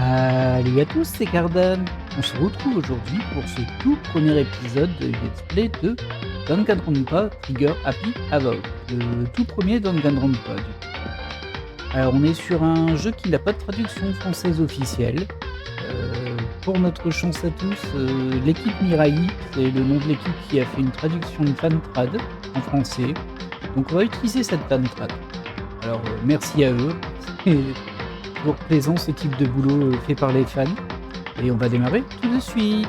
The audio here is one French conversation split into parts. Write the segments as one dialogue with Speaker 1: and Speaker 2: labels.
Speaker 1: Salut à tous, c'est Cardan. On se retrouve aujourd'hui pour ce tout premier épisode de Let's Play de Danganronpa Trigger Happy About, le tout premier Danganronpa du coup. Alors on est sur un jeu qui n'a pas de traduction française officielle. Pour notre chance à tous, l'équipe Mirai, c'est le nom de l'équipe qui a fait une traduction de fantrad en français. Donc on va utiliser cette fantrad. Alors merci à eux. C'est toujours plaisant ce type de boulot fait par les fans. Et on va démarrer tout de suite.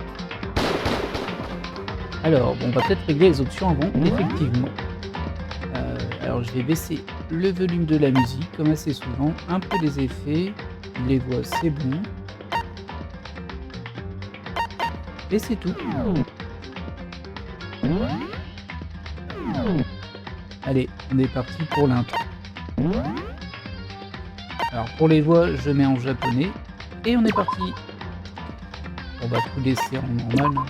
Speaker 1: Alors, bon, on va peut-être régler les options avant, effectivement. Alors, je vais baisser le volume de la musique, comme assez souvent. Un peu les effets. Les voix, c'est bon. Et c'est tout. Allez, on est parti pour l'intro. Alors, pour les voix, je mets en japonais. Et on est parti. On va tout laisser en normal.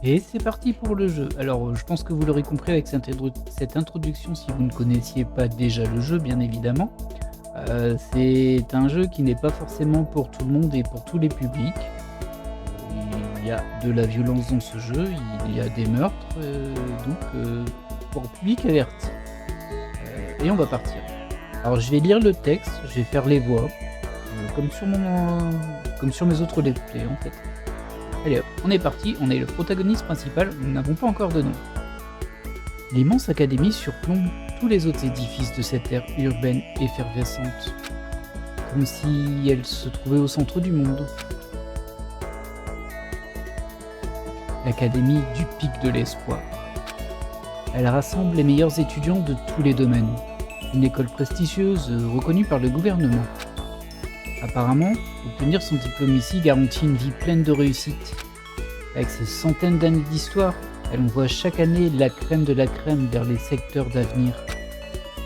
Speaker 1: Et c'est parti pour le jeu. Alors, je pense que vous l'aurez compris avec cette introduction si vous ne connaissiez pas déjà le jeu, bien évidemment. C'est un jeu qui n'est pas forcément pour tout le monde et pour tous les publics. Il y a de la violence dans ce jeu, il y a des meurtres, donc pour public averti. Et on va partir. Alors, je vais lire le texte, je vais faire les voix, comme sur mes autres let's play en fait. Allez hop, on est parti, on est le protagoniste principal, nous n'avons pas encore de nom. L'immense académie surplombe tous les autres édifices de cette ère urbaine effervescente, comme si elle se trouvait au centre du monde. L'académie du pic de l'espoir. Elle rassemble les meilleurs étudiants de tous les domaines, une école prestigieuse reconnue par le gouvernement. Apparemment, obtenir son diplôme ici garantit une vie pleine de réussite. Avec ses centaines d'années d'histoire, elle envoie chaque année la crème de la crème vers les secteurs d'avenir.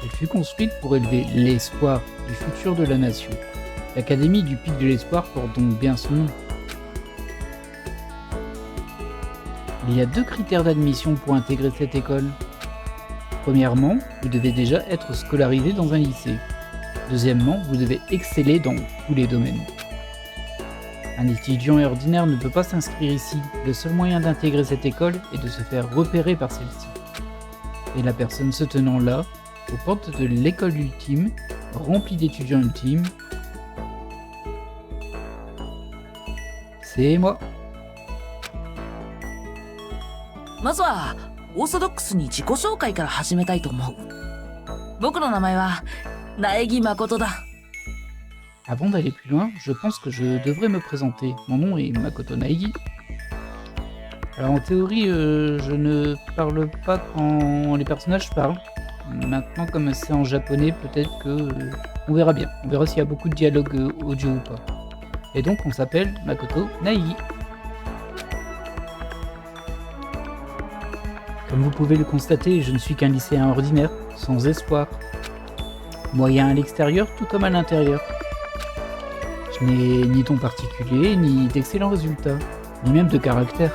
Speaker 1: Elle fut construite pour élever l'espoir du futur de la nation. L'Académie du Pic de l'Espoir porte donc bien son nom. Il y a 2 critères d'admission pour intégrer cette école. Premièrement, vous devez déjà être scolarisé dans un lycée. Deuxièmement, vous devez exceller dans tous les domaines. Un étudiant ordinaire ne peut pas s'inscrire ici. Le seul moyen d'intégrer cette école est de se faire repérer par celle-ci. Et la personne se tenant là, aux portes de l'école ultime, remplie d'étudiants ultimes, c'est moi.
Speaker 2: まずはオーソドックスに自己紹介から始めたいと思う。僕の名前は苗木誠だ。
Speaker 1: Avant d'aller plus loin, je pense que je devrais me présenter. Mon nom est Makoto Naegi. Alors en théorie, je ne parle pas quand les personnages parlent. Maintenant, comme c'est en japonais, peut-être que... on verra bien. On verra s'il y a beaucoup de dialogue audio ou pas. Et donc, on s'appelle Makoto Naegi. Comme vous pouvez le constater, je ne suis qu'un lycéen ordinaire, sans espoir. Moyen à l'extérieur tout comme à l'intérieur. Je n'ai ni ton particulier, ni d'excellents résultats, ni même de caractère.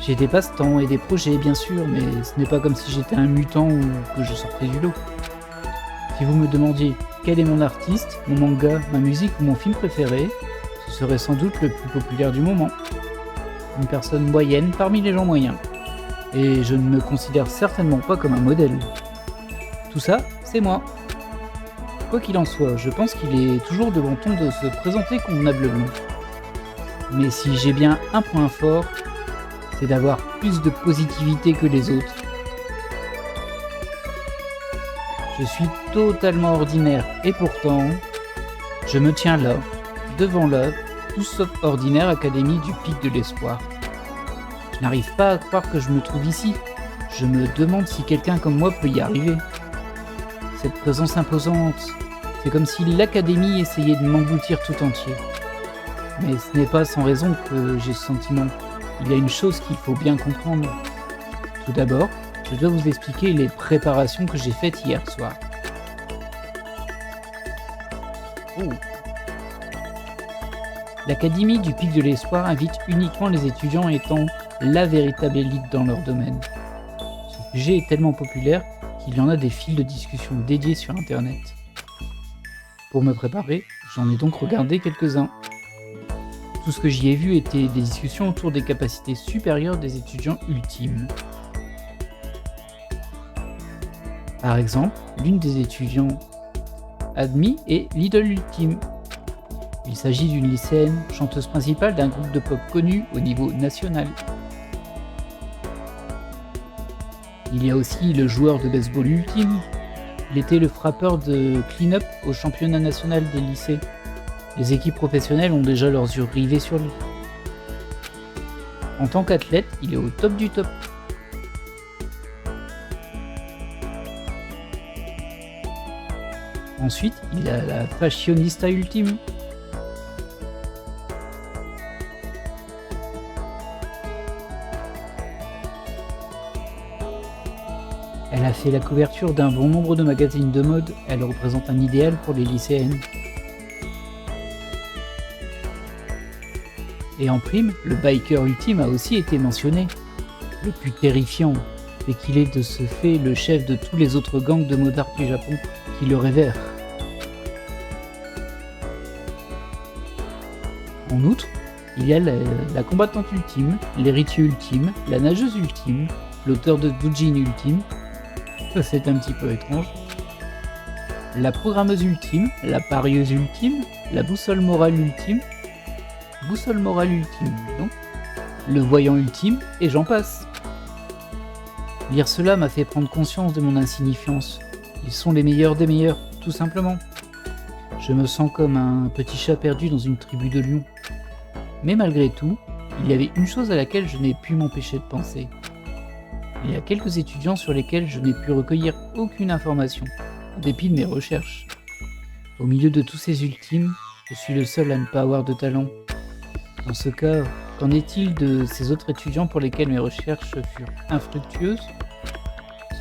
Speaker 1: J'ai des passe-temps et des projets, bien sûr, mais ce n'est pas comme si j'étais un mutant ou que je sortais du lot. Si vous me demandiez quel est mon artiste, mon manga, ma musique ou mon film préféré, ce serait sans doute le plus populaire du moment. Une personne moyenne parmi les gens moyens. Et je ne me considère certainement pas comme un modèle. Tout ça, c'est moi. Quoi qu'il en soit, je pense qu'il est toujours de bon ton de se présenter convenablement. Mais si j'ai bien un point fort, c'est d'avoir plus de positivité que les autres. Je suis totalement ordinaire et pourtant, je me tiens là, devant la tout sauf ordinaire Académie du Pic de l'Espoir. Je n'arrive pas à croire que je me trouve ici. Je me demande si quelqu'un comme moi peut y arriver. Cette présence imposante, c'est comme si l'Académie essayait de m'engloutir tout entier. Mais ce n'est pas sans raison que j'ai ce sentiment. Il y a une chose qu'il faut bien comprendre. Tout d'abord, je dois vous expliquer les préparations que j'ai faites hier soir. Oh. L'Académie du Pic de l'Espoir invite uniquement les étudiants étant la véritable élite dans leur domaine. Ce sujet est tellement populaire qu'il y en a des fils de discussion dédiés sur Internet. Pour me préparer, j'en ai donc regardé quelques-uns. Tout ce que j'y ai vu était des discussions autour des capacités supérieures des étudiants ultimes. Par exemple, l'une des étudiants admis est l'idole ultime. Il s'agit d'une lycéenne, chanteuse principale d'un groupe de pop connu au niveau national. Il y a aussi le joueur de baseball ultime. Il était le frappeur de clean-up au championnat national des lycées. Les équipes professionnelles ont déjà leurs yeux rivés sur lui. En tant qu'athlète, il est au top du top. Ensuite, il y a la fashionista ultime. Elle a fait la couverture d'un bon nombre de magazines de mode, elle représente un idéal pour les lycéennes. Et en prime, le biker ultime a aussi été mentionné. Le plus terrifiant, c'est qu'il est de ce fait le chef de tous les autres gangs de motards du Japon qui le révèrent. En outre, il y a la combattante ultime, l'héritier ultime, la nageuse ultime, l'auteur de doujin ultime, ça c'est un petit peu étrange, la programmeuse ultime, la parieuse ultime, la boussole morale ultime, donc, le voyant ultime, et j'en passe. Lire cela m'a fait prendre conscience de mon insignifiance. Ils sont les meilleurs des meilleurs, tout simplement. Je me sens comme un petit chat perdu dans une tribu de lions. Mais malgré tout, il y avait une chose à laquelle je n'ai pu m'empêcher de penser. Il y a quelques étudiants sur lesquels je n'ai pu recueillir aucune information, en dépit de mes recherches. Au milieu de tous ces ultimes, je suis le seul à ne pas avoir de talent. Dans ce cas, qu'en est-il de ces autres étudiants pour lesquels mes recherches furent infructueuses ?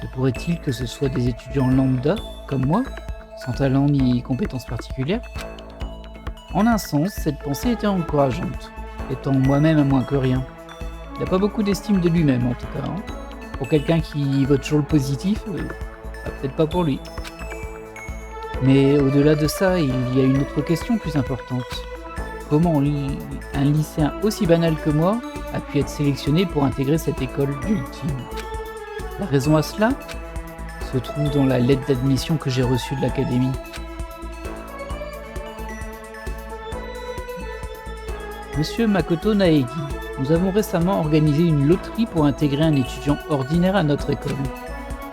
Speaker 1: Se pourrait-il que ce soit des étudiants lambda, comme moi, sans talent ni compétences particulières ? En un sens, cette pensée était encourageante, étant moi-même à moins que rien. Il n'a pas beaucoup d'estime de lui-même en tout cas. Pour quelqu'un qui vote toujours le positif, peut-être pas pour lui. Mais au-delà de ça, il y a une autre question plus importante. Comment un lycéen aussi banal que moi a pu être sélectionné pour intégrer cette école ultime ? La raison à cela se trouve dans la lettre d'admission que j'ai reçue de l'académie. Monsieur Makoto Naegi, nous avons récemment organisé une loterie pour intégrer un étudiant ordinaire à notre école.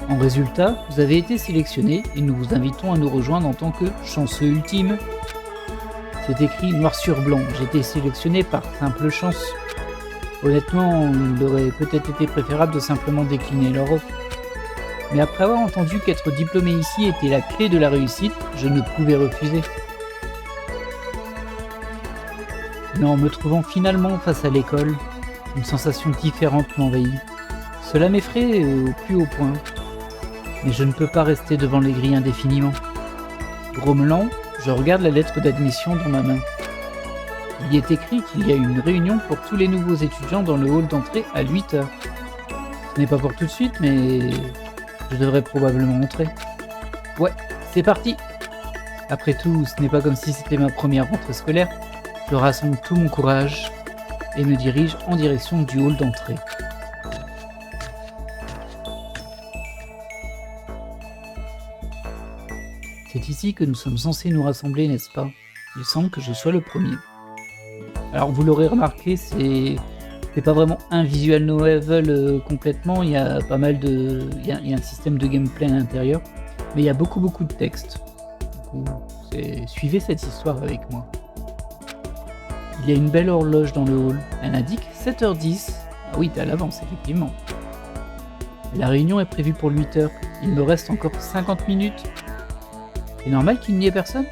Speaker 1: En résultat, vous avez été sélectionné et nous vous invitons à nous rejoindre en tant que chanceux ultime. C'est écrit noir sur blanc, j'ai été sélectionné par simple chance. Honnêtement, il aurait peut-être été préférable de simplement décliner leur offre. Mais après avoir entendu qu'être diplômé ici était la clé de la réussite, je ne pouvais refuser. Mais en me trouvant finalement face à l'école, une sensation différente m'envahit. Cela m'effraie au plus haut point. Mais je ne peux pas rester devant les grilles indéfiniment. Grommelant, Je regarde la lettre d'admission dans ma main. Il y est écrit qu'il y a une réunion pour tous les nouveaux étudiants dans le hall d'entrée à 8 heures. Ce n'est pas pour tout de suite, mais je devrais probablement entrer. Ouais, c'est parti! Après tout, ce n'est pas comme si c'était ma première rentrée scolaire. Je rassemble tout mon courage et me dirige en direction du hall d'entrée. C'est ici que nous sommes censés nous rassembler, n'est-ce pas? Il semble que je sois le premier. Alors vous l'aurez remarqué, c'est pas vraiment un visual novel complètement, il y a pas mal de... Il y a un système de gameplay à l'intérieur, mais il y a beaucoup de texte. Du coup, suivez cette histoire avec moi. Il y a une belle horloge dans le hall, elle indique 7h10. Ah oui, t'es à l'avance, effectivement. La réunion est prévue pour 8h, il me reste encore 50 minutes. C'est normal qu'il n'y ait personne?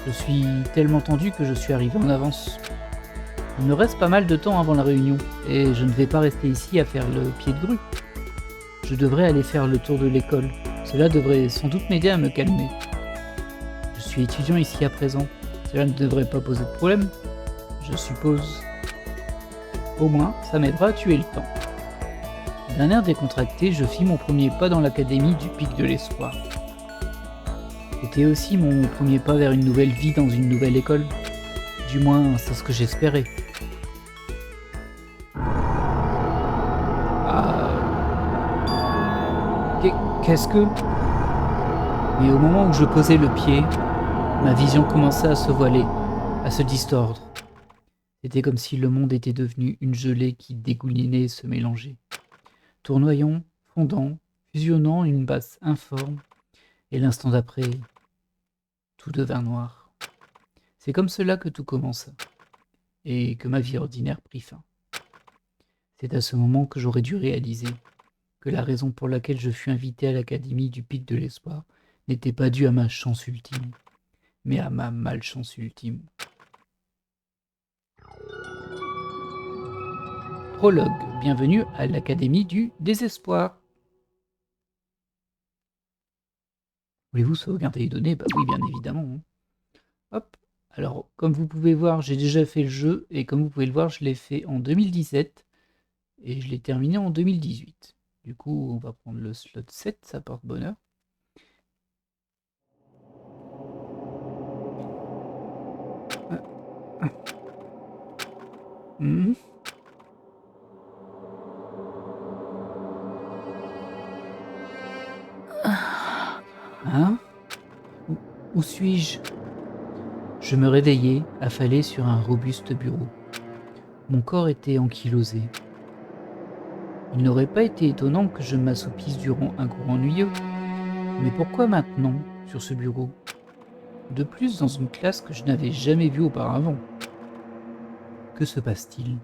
Speaker 1: Je suis tellement tendu que je suis arrivé en avance. Il me reste pas mal de temps avant la réunion, et je ne vais pas rester ici à faire le pied de grue. Je devrais aller faire le tour de l'école. Cela devrait sans doute m'aider à me calmer. Je suis étudiant ici à présent. Cela ne devrait pas poser de problème, je suppose. Au moins, ça m'aidera à tuer le temps. D'un air décontracté, je fis mon premier pas dans l'académie du Pic de l'Espoir. C'était aussi mon premier pas vers une nouvelle vie dans une nouvelle école. Du moins, c'est ce que j'espérais. Qu'est-ce que... Mais au moment où je posais le pied, ma vision commençait à se voiler, à se distordre. C'était comme si le monde était devenu une gelée qui dégoulinait et se mélangeait. Tournoyant, fondant, fusionnant une base informe, et l'instant d'après, tout devint noir. C'est comme cela que tout commença, et que ma vie ordinaire prit fin. C'est à ce moment que j'aurais dû réaliser que la raison pour laquelle je fus invité à l'Académie du Pic de l'Espoir n'était pas due à ma chance ultime, mais à ma malchance ultime. Prologue, bienvenue à l'Académie du Désespoir. Voulez-vous sauvegarder les données? Bah oui, bien évidemment. Hop, alors comme vous pouvez voir, j'ai déjà fait le jeu, et comme vous pouvez le voir, je l'ai fait en 2017, et je l'ai terminé en 2018. Du coup, on va prendre le slot 7, ça porte bonheur. Hein? Où suis-je? Je me réveillai, affalé sur un robuste bureau. Mon corps était ankylosé. Il n'aurait pas été étonnant que je m'assoupisse durant un cours ennuyeux. Mais pourquoi maintenant, sur ce bureau? De plus, dans une classe que je n'avais jamais vue auparavant. Que se passe-t-il?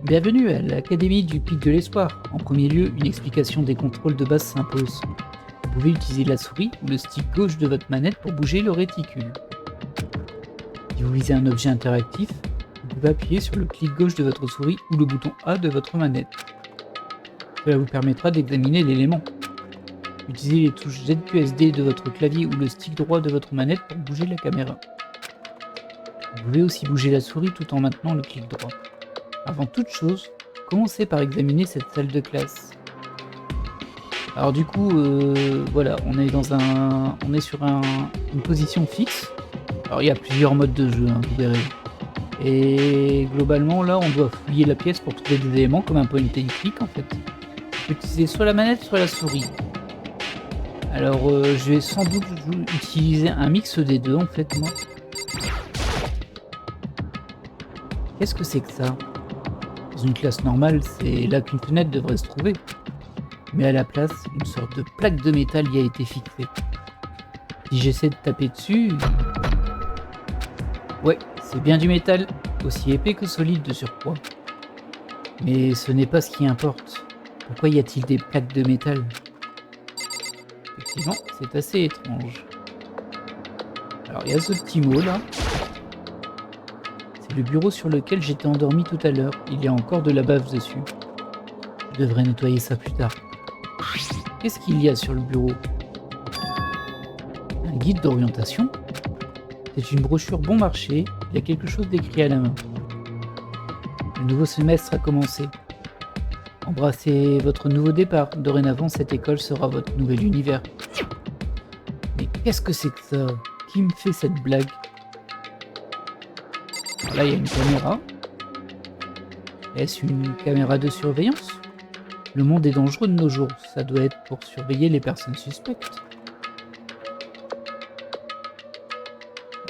Speaker 1: Bienvenue à l'Académie du Pic de l'Espoir. En premier lieu, une explication des contrôles de base s'impose. Vous pouvez utiliser la souris ou le stick gauche de votre manette pour bouger le réticule. Si vous visez un objet interactif, vous pouvez appuyer sur le clic gauche de votre souris ou le bouton A de votre manette. Cela vous permettra d'examiner l'élément. Utilisez les touches ZQSD de votre clavier ou le stick droit de votre manette pour bouger la caméra. Vous pouvez aussi bouger la souris tout en maintenant le clic droit. Avant toute chose, commencez par examiner cette salle de classe. Alors du coup, voilà, on est sur une position fixe. Alors il y a plusieurs modes de jeu, hein, vous verrez. Et globalement, là, on doit fouiller la pièce pour trouver des éléments comme un point and click en fait. On peut utiliser soit la manette, soit la souris. Alors je vais sans doute utiliser un mix des deux en fait, moi. Qu'est-ce que c'est que ça? Dans une classe normale, c'est là qu'une fenêtre devrait se trouver. Mais à la place, une sorte de plaque de métal y a été fixée. Si j'essaie de taper dessus... Ouais, c'est bien du métal, aussi épais que solide de surcroît. Mais ce n'est pas ce qui importe. Pourquoi y a-t-il des plaques de métal? Effectivement, c'est assez étrange. Alors il y a ce petit mot là. C'est le bureau sur lequel j'étais endormi tout à l'heure. Il y a encore de la bave dessus. Je devrais nettoyer ça plus tard. Qu'est-ce qu'il y a sur le bureau? Un guide d'orientation? C'est une brochure bon marché, il y a quelque chose d'écrit à la main. Le nouveau semestre a commencé. Embrassez votre nouveau départ. Dorénavant, cette école sera votre nouvel univers. Mais qu'est-ce que c'est que ça? Qui me fait cette blague? Alors là, il y a une caméra. Est-ce une caméra de surveillance? Le monde est dangereux de nos jours. Ça doit être pour surveiller les personnes suspectes.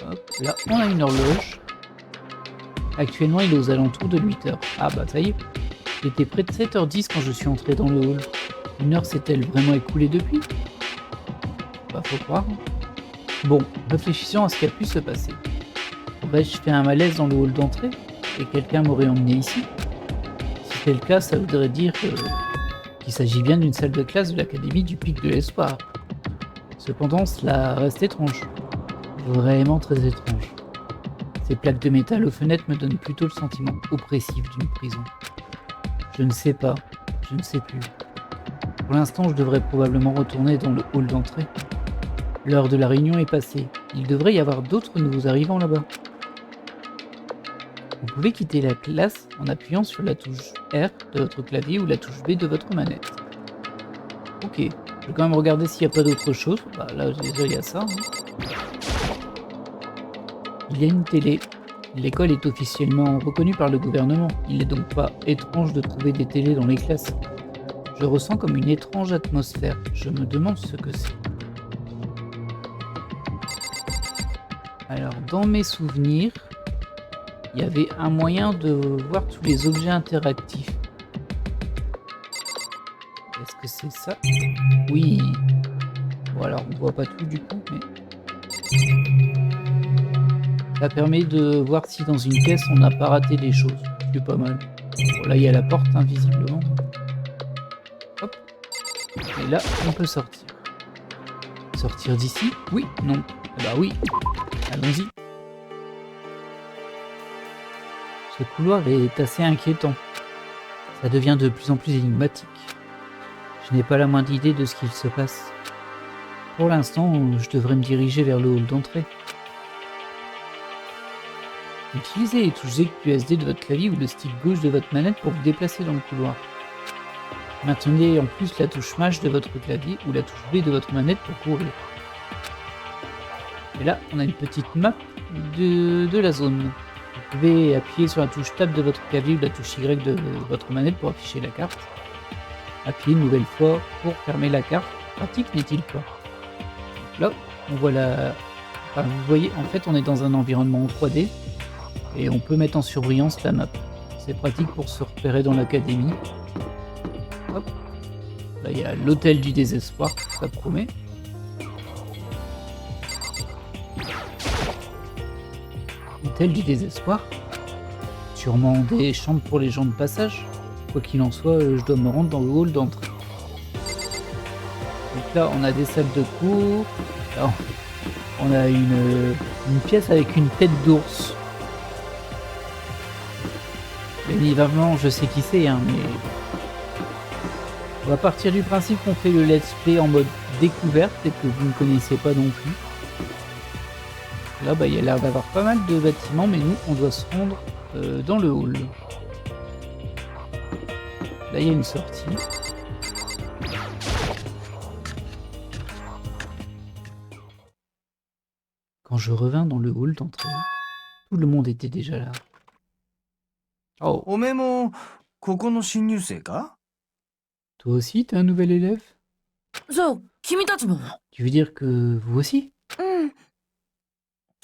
Speaker 1: Hop, là, on a une horloge. Actuellement, il est aux alentours de 8 heures. Ah bah ça y est. Il était près de 7h10 quand je suis entré dans le hall. Une heure s'est-elle vraiment écoulée depuis? Bah faut croire. Bon, réfléchissons à ce qui a pu se passer. Aurais-je fait un malaise dans le hall d'entrée et quelqu'un m'aurait emmené ici? Si c'est le cas, ça voudrait dire qu'il s'agit bien d'une salle de classe de l'Académie du Pic de l'Espoir. Cependant, cela reste étrange. Vraiment très étrange. Ces plaques de métal aux fenêtres me donnent plutôt le sentiment oppressif d'une prison. Je ne sais pas, je ne sais plus. Pour l'instant, je devrais probablement retourner dans le hall d'entrée. L'heure de la réunion est passée. Il devrait y avoir d'autres nouveaux arrivants là-bas. Vous pouvez quitter la classe en appuyant sur la touche R de votre clavier ou la touche B de votre manette. Ok, je vais quand même regarder s'il n'y a pas d'autre chose. Bah, là, déjà, il y a ça. Il y a une télé. L'école est officiellement reconnue par le gouvernement. Il n'est donc pas étrange de trouver des télés dans les classes. Je ressens comme une étrange atmosphère. Je me demande ce que c'est. Alors, dans mes souvenirs, il y avait un moyen de voir tous les objets interactifs. Est-ce que c'est ça? Oui. Bon, alors, on voit pas tout du coup, mais... ça permet de voir si dans une pièce, on n'a pas raté des choses. C'est pas mal. Bon, là, il y a la porte, hein, visiblement. Hop. Et là, on peut sortir. Sortir d'ici? Oui, non. Ah bah oui. Allons-y. Ce couloir est assez inquiétant. Ça devient de plus en plus énigmatique. Je n'ai pas la moindre idée de ce qu'il se passe. Pour l'instant, je devrais me diriger vers le hall d'entrée. Utilisez les touches ZQSD de votre clavier ou le stick gauche de votre manette pour vous déplacer dans le couloir. Maintenez en plus la touche MASH de votre clavier ou la touche B de votre manette pour courir. Et là, on a une petite map de la zone. Vous pouvez appuyer sur la touche Tab de votre clavier ou la touche Y de votre manette pour afficher la carte. Appuyez une nouvelle fois pour fermer la carte. Pratique, n'est-il pas? Là, on voit la... Enfin, vous voyez, en fait, on est dans un environnement en 3D et on peut mettre en surbrillance la map. C'est pratique pour se repérer dans l'académie. Hop. Là, il y a l'hôtel du désespoir, ça promet. Hôtel du désespoir. Sûrement des chambres pour les gens de passage. Quoi qu'il en soit, je dois me rendre dans le hall d'entrée. Donc là, on a des salles de cours. Là, on a une pièce avec une tête d'ours. Bien évidemment, je sais qui c'est, hein, mais... on va partir du principe qu'on fait le let's play en mode découverte et que vous ne connaissez pas non plus. Là, bah, il y a l'air d'avoir pas mal de bâtiments, mais nous, on doit se rendre dans le hall. Là, il y a une sortie. Quand je revins dans le hall d'entrée, tout le monde était déjà là. Oh,
Speaker 3: おめえもここの新入生か？
Speaker 1: toi aussi, t'es un nouvel élève?
Speaker 2: じゃあ、君たちも。
Speaker 1: Tu veux dire que vous aussi?
Speaker 4: うん。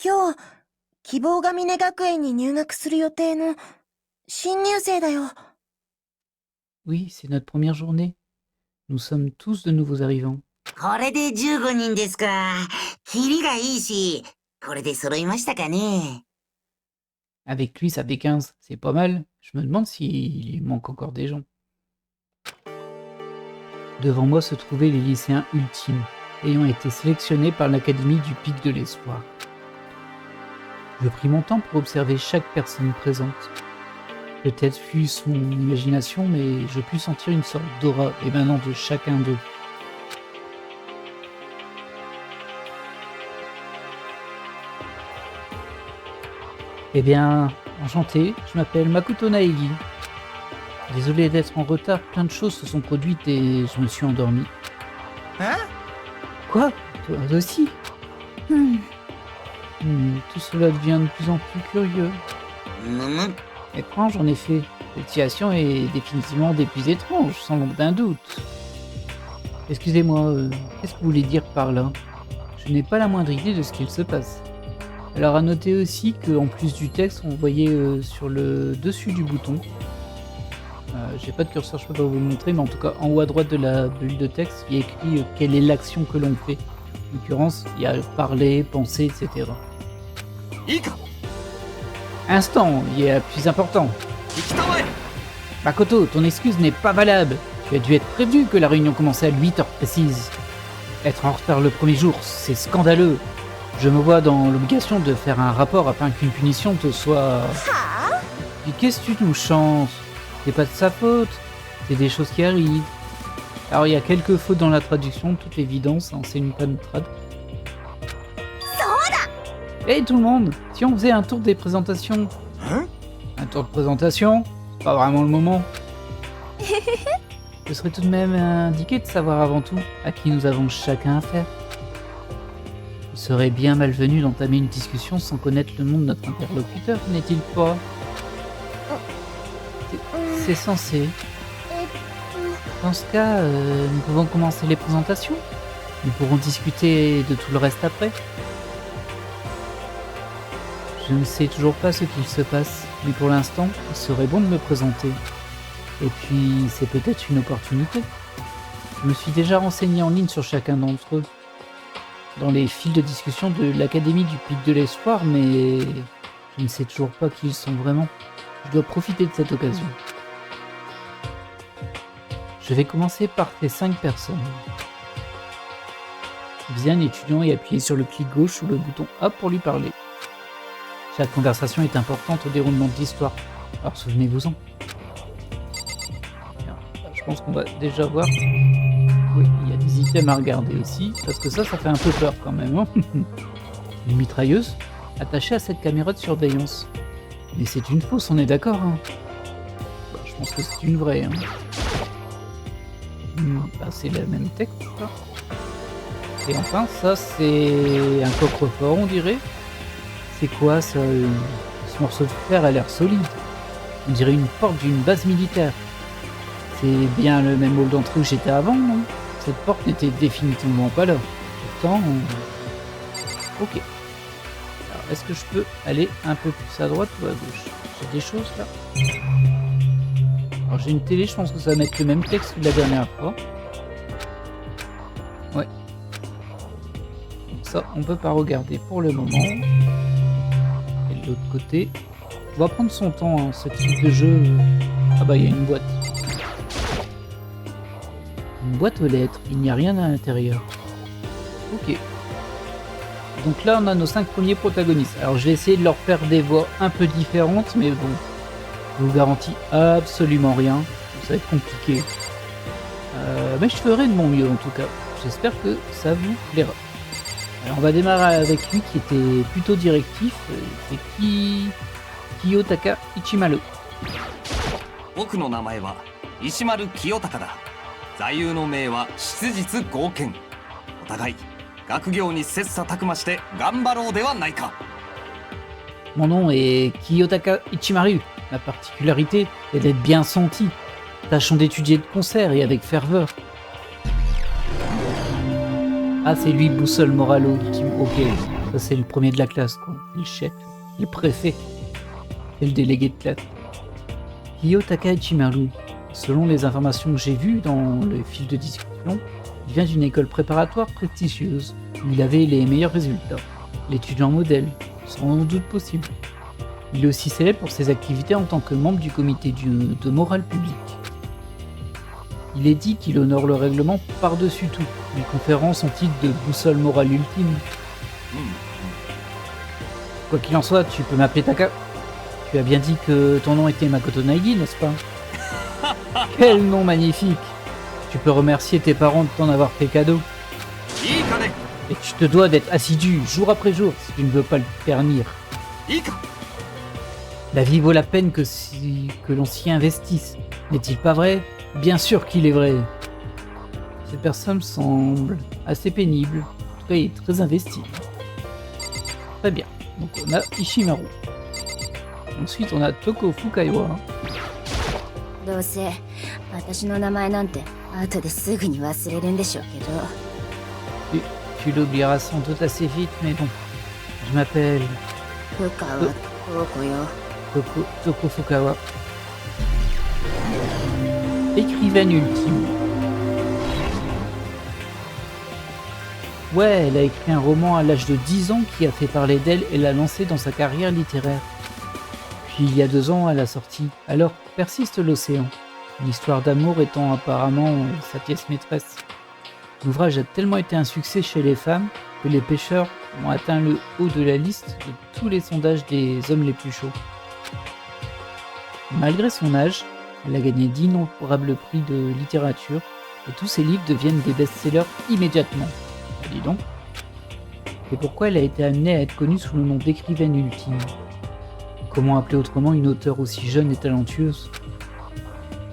Speaker 4: 今日、希望が峰学園に入学する予定の新入生だよ。
Speaker 1: Oui, c'est notre première journée. Nous sommes tous de nouveaux arrivants.
Speaker 5: これで15人ですか。キリがいいし、これで揃いましたかね。
Speaker 1: Avec lui, ça fait 15. C'est pas mal. Je me demande s'il manque encore des gens. Devant moi se trouvaient les lycéens ultimes, ayant été sélectionnés par l'Académie du Pic de l'Espoir. Je pris mon temps pour observer chaque personne présente. Peut-être fut-ce mon imagination, mais je pus sentir une sorte d'aura émanant de chacun d'eux. Eh bien, enchanté, je m'appelle Makoto Naegi. Désolé d'être en retard, plein de choses se sont produites et je me suis endormi.
Speaker 3: Hein?
Speaker 1: Quoi? Toi aussi?
Speaker 4: Hmm.
Speaker 1: Tout cela devient de plus en plus curieux. Étrange en effet. Cette situation est définitivement des plus étranges, sans l'ombre d'un doute. Excusez-moi, qu'est-ce que vous voulez dire par là? Je n'ai pas la moindre idée de ce qu'il se passe. Alors à noter aussi qu'en plus du texte, on voyait sur le dessus du bouton, j'ai pas de curseur, je peux pas vous le montrer, mais en tout cas en haut à droite de la bulle de texte, il y a écrit quelle est l'action que l'on fait. En l'occurrence, il y a parler, penser, etc. Instant, il y a plus important. Makoto, ton excuse n'est pas valable. Tu as dû être prévenu que la réunion commençait à 8 heures précises. Être en retard le premier jour, c'est scandaleux. Je me vois dans l'obligation de faire un rapport afin qu'une punition te soit... Et qu'est-ce que tu nous chantes? C'est pas de sa faute. C'est des choses qui arrivent. Alors il y a quelques fautes dans la traduction, de toute évidence, hein, c'est une panne trad. Hey tout le monde, si on faisait un tour des présentations.
Speaker 3: Hein?
Speaker 1: Un tour de présentation? C'est pas vraiment le moment. Ce serait tout de même indiqué de savoir avant tout à qui nous avons chacun affaire. Il serait bien malvenu d'entamer une discussion sans connaître le nom de notre interlocuteur, n'est-il pas? C'est censé. Dans ce cas, nous pouvons commencer les présentations. Nous pourrons discuter de tout le reste après. Je ne sais toujours pas ce qu'il se passe, mais pour l'instant, il serait bon de me présenter. Et puis, c'est peut-être une opportunité. Je me suis déjà renseigné en ligne sur chacun d'entre eux, dans les fils de discussion de l'Académie du Pic de l'Espoir, mais je ne sais toujours pas qui ils sont vraiment. Je dois profiter de cette occasion. Je vais commencer par ces 5 personnes. Bien étudiant et appuyez sur le clic gauche ou le bouton A pour lui parler. Chaque conversation est importante au déroulement de l'histoire, alors souvenez-vous-en. Je pense qu'on va déjà voir. Oui, il y a des items à regarder aussi, parce que ça fait un peu peur quand même. Hein. Une mitrailleuse attachée à cette caméra de surveillance. Mais c'est une fausse, on est d'accord. Hein. Bah, je pense que c'est une vraie. Hein. Bah, c'est la même texte. Ça. Et enfin, ça c'est un coffre-fort, on dirait. C'est quoi ça? Ce morceau de fer a l'air solide. On dirait une porte d'une base militaire. C'est bien le même hall d'entrée où j'étais avant, non? Cette porte n'était définitivement pas là. Pourtant... Ok. Alors, est-ce que je peux aller un peu plus à droite ou à gauche? J'ai des choses là. Alors j'ai une télé, je pense que ça va mettre le même texte que la dernière fois. Ouais. Donc ça, on peut pas regarder pour le moment. Et de l'autre côté, on va prendre son temps, hein, ce type de jeu. Ah bah il y a une boîte. Une boîte aux lettres, il n'y a rien à l'intérieur. Ok. Donc là on a nos 5 premiers protagonistes. Alors je vais essayer de leur faire des voix un peu différentes, mais bon, je vous garantis absolument rien. Ça va être compliqué. Mais je ferai de mon mieux en tout cas. J'espère que ça vous plaira. Alors on va démarrer avec lui qui était plutôt directif. C'est Kiyotaka Ichimaru.
Speaker 6: 僕の名前は石丸清隆だ。座右の銘は質実剛健。お互い学業に切磋琢磨して頑張ろうではないか。
Speaker 1: Mon nom est Kiyotaka Ichimaru. La particularité est d'être bien senti. Tâchons d'étudier de concert et avec ferveur. Ah, c'est lui, Boussole Moralo. Ok, ça c'est le premier de la classe, quoi. Le chef, le préfet. Et le délégué de classe. Kiyotaka Ichimaru. Selon les informations que j'ai vues dans le fil de discussion, il vient d'une école préparatoire prestigieuse, où il avait les meilleurs résultats. L'étudiant modèle, sans doute possible. Il est aussi célèbre pour ses activités en tant que membre du comité de morale publique. Il est dit qu'il honore le règlement par-dessus tout, lui conférant son titre de boussole morale ultime. Quoi qu'il en soit, tu peux m'appeler Taka. Tu as bien dit que ton nom était Makoto Naegi, n'est-ce pas? Quel nom magnifique! Tu peux remercier tes parents de t'en avoir fait cadeau.
Speaker 6: いいかね
Speaker 1: Et tu te dois d'être assidu, jour après jour, si tu ne veux pas le ternir.
Speaker 6: いいか
Speaker 1: La vie vaut la peine que l'on s'y investisse. N'est-il pas vrai? Bien sûr qu'il est vrai. Cette personne semble assez pénible. En tout cas, il est très investi. Très bien. Donc on a Ishimaru. Ensuite, on a Toko Fukaiwa.
Speaker 7: どうせ私の名前なんて後ですぐに忘れるんでしょうけど
Speaker 1: Tu l'oublieras sans doute assez vite, mais bon. Je m'appelle
Speaker 7: 深川東子よ
Speaker 1: Toko Fukawa. Écrivaine ultime. Ouais, elle a écrit un roman à l'âge de 10 ans qui a fait parler d'elle et l'a lancée dans sa carrière littéraire. Puis il y a 2 ans, elle a sorti Alors persiste l'océan, une histoire d'amour étant apparemment sa pièce maîtresse. L'ouvrage a tellement été un succès chez les femmes que les pêcheurs ont atteint le haut de la liste de tous les sondages des hommes les plus chauds. Malgré son âge, elle a gagné d'innombrables prix de littérature et tous ses livres deviennent des best-sellers immédiatement. Dis donc. Et pourquoi elle a été amenée à être connue sous le nom d'écrivaine ultime? Comment appeler autrement une auteure aussi jeune et talentueuse?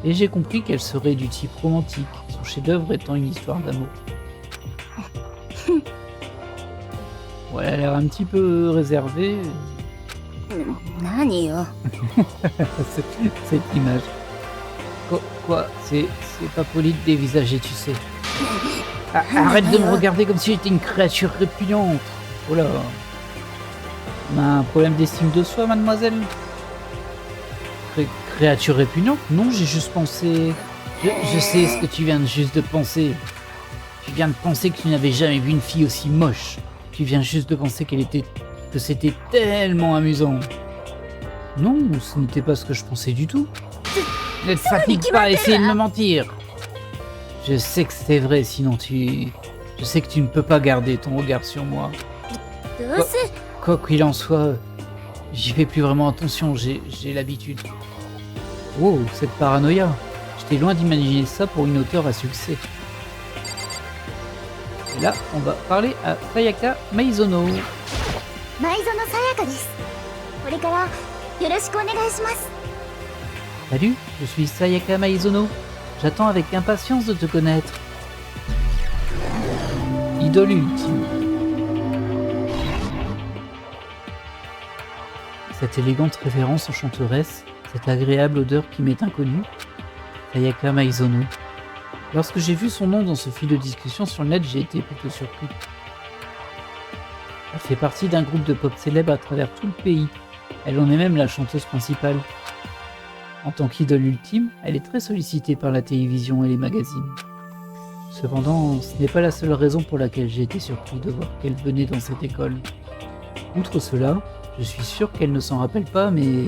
Speaker 1: Et j'ai compris qu'elle serait du type romantique, son chef-d'œuvre étant une histoire d'amour. Ouais, elle a l'air un petit peu réservée.
Speaker 7: 何よ
Speaker 1: Cette image. Quoi? C'est pas poli de dévisager, tu sais. Arrête de me regarder comme si j'étais une créature répugnante. Oh là. On a un problème d'estime de soi, mademoiselle? Créature répugnante? Non, j'ai juste pensé... Je sais ce que tu viens juste de penser. Tu viens de penser que tu n'avais jamais vu une fille aussi moche. Tu viens juste de penser que c'était tellement amusant. Non, ce n'était pas ce que je pensais du tout. Ne te fatigue pas à essayer de me mentir. Je sais que c'est vrai, sinon je sais que tu ne peux pas garder ton regard sur moi.
Speaker 7: どうせ
Speaker 1: Quoi qu'il en soit, j'y fais plus vraiment attention, j'ai l'habitude. Wow, cette paranoïa. J'étais loin d'imaginer ça pour une auteure à succès. Et là, on va parler à Sayaka Maizono.
Speaker 7: 前園さやかですこれからよろしくお願いします
Speaker 1: Salut, je suis Sayaka Maizono. J'attends avec impatience de te connaître. Idole ultime. Cette élégante référence enchanteresse, cette agréable odeur qui m'est inconnue, Sayaka Maizono. Lorsque j'ai vu son nom dans ce fil de discussion sur le net, j'ai été plutôt surpris. Elle fait partie d'un groupe de pop célèbre à travers tout le pays. Elle en est même la chanteuse principale. En tant qu'idole ultime, elle est très sollicitée par la télévision et les magazines. Cependant, ce n'est pas la seule raison pour laquelle j'ai été surpris de voir qu'elle venait dans cette école. Outre cela, je suis sûr qu'elle ne s'en rappelle pas, mais...